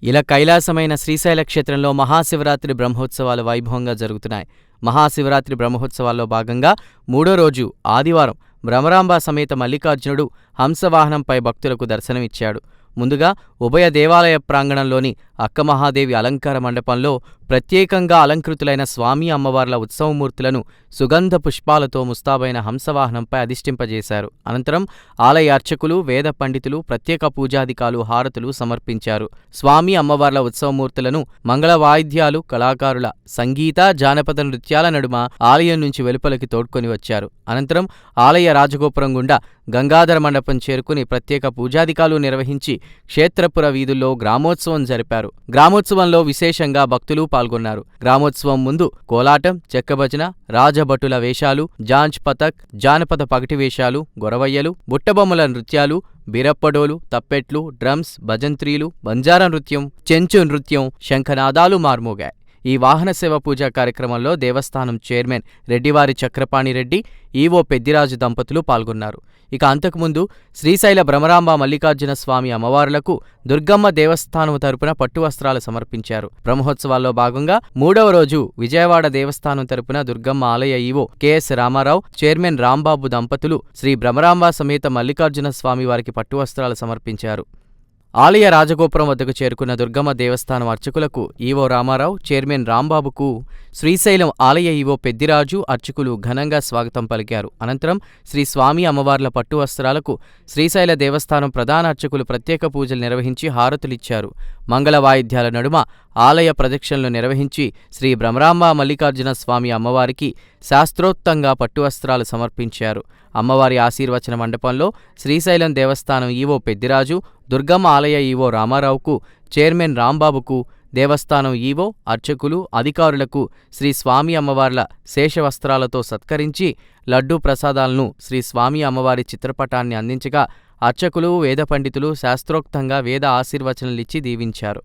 ఇలా కైలాసమైన శ్రీశైల క్షేత్రంలో మహాశివరాత్రి బ్రహ్మోత్సవాలు వైభవంగా జరుగుతున్నాయి. మహాశివరాత్రి బ్రహ్మోత్సవాల్లో భాగంగా మూడో రోజు ఆదివారం భ్రమరాంబ సమేత మల్లికార్జునుడు హంసవాహనంపై భక్తులకు దర్శనమిచ్చాడు. ముందుగా ఉభయ దేవాలయ ప్రాంగణంలోని అక్కమహాదేవి అలంకార మండపంలో ప్రత్యేకంగా అలంకృతులైన స్వామి అమ్మవార్ల ఉత్సవమూర్తులను సుగంధ పుష్పాలతో ముస్తాబైన హంసవాహనంపై అధిష్ఠింపజేశారు. అనంతరం ఆలయ అర్చకులు, వేద పండితులు ప్రత్యేక పూజాధికాలు, హారతులు సమర్పించారు. స్వామి అమ్మవార్ల ఉత్సవమూర్తులను మంగళ వాయిద్యాలు, కళాకారుల సంగీత, జానపద నృత్యాల నడుమ ఆలయం నుంచి వెలుపలికి తోడ్కొని వచ్చారు. అనంతరం ఆలయ రాజగోపురం గుండా గంగాధర మండపం చేరుకుని ప్రత్యేక పూజాధికాలు నిర్వహించి క్షేత్రపుర వీధుల్లో గ్రామోత్సవం జరిపారు. గ్రామోత్సవంలో విశేషంగా భక్తులు పాల్గొన్నారు. గ్రామోత్సవం ముందు కోలాటం, చెక్కభజన, రాజభటుల వేషాలు, జాంజ్ పతక్, జానపద పగటి వేషాలు, గొరవయ్యలు, బుట్టబొమ్మల నృత్యాలు, బీరప్పడోలు, తప్పెట్లు, డ్రమ్స్, భజంత్రీలు, బంజారా నృత్యం, చెంచు నృత్యం, శంఖనాదాలు మార్మోగాయి. ఈ వాహన సేవ పూజా కార్యక్రమంలో దేవస్థానం చైర్మన్ రెడ్డివారి చక్రపాణి రెడ్డి, ఈవో పెద్దిరాజు దంపతులు పాల్గొన్నారు. ఇక అంతకుముందు శ్రీశైల భ్రమరాంబ మల్లికార్జున స్వామి అమ్మవార్లకు దుర్గమ్మ దేవస్థానం తరపున పట్టు వస్త్రాలు సమర్పించారు. బ్రహ్మోత్సవాల్లో భాగంగా మూడవ రోజు విజయవాడ దేవస్థానం తరపున దుర్గమ్మ ఆలయ EO KS Ramarao, chairman Rambabu దంపతులు శ్రీ భ్రమరాంబ సమేత మల్లికార్జున స్వామి వారికి పట్టు వస్త్రాలు సమర్పించారు. ఆలయ రాజగోపురం వద్దకు చేరుకున్న దుర్గమ్మ దేవస్థానం అర్చకులకు ఈవో రామారావు, చైర్మన్ రాంబాబుకు శ్రీశైలం ఆలయ ఈవో పెద్దిరాజు, అర్చకులు ఘనంగా స్వాగతం పలికారు. అనంతరం శ్రీ స్వామి అమ్మవార్ల పట్టు వస్త్రాలకు శ్రీశైల దేవస్థానం ప్రధాన అర్చకులు ప్రత్యేక పూజలు నిర్వహించి హారతులిచ్చారు. మంగళ వాయిద్యాల నడుమ ఆలయ ప్రదక్షిణలు నిర్వహించి శ్రీ భ్రమరాంబ మల్లికార్జున స్వామి అమ్మవారికి శాస్త్రోక్తంగా పట్టు వస్త్రాలు సమర్పించారు. అమ్మవారి ఆశీర్వచన మండపంలో శ్రీశైలం దేవస్థానం ఈవో పెద్దిరాజు, దుర్గమ్మ ఆలయ ఈవో రామారావుకు, చైర్మన్ రాంబాబుకు, దేవస్థానం ఈవో, అర్చకులు, అధికారులకు శ్రీ స్వామి అమ్మవార్ల శేషవస్త్రాలతో సత్కరించి లడ్డూ ప్రసాదాలను శ్రీ స్వామి అమ్మవారి చిత్రపటాన్ని అందించగా అర్చకులు, వేద పండితులు శాస్త్రోక్తంగా వేద ఆశీర్వచనలిచ్చి దీవించారు.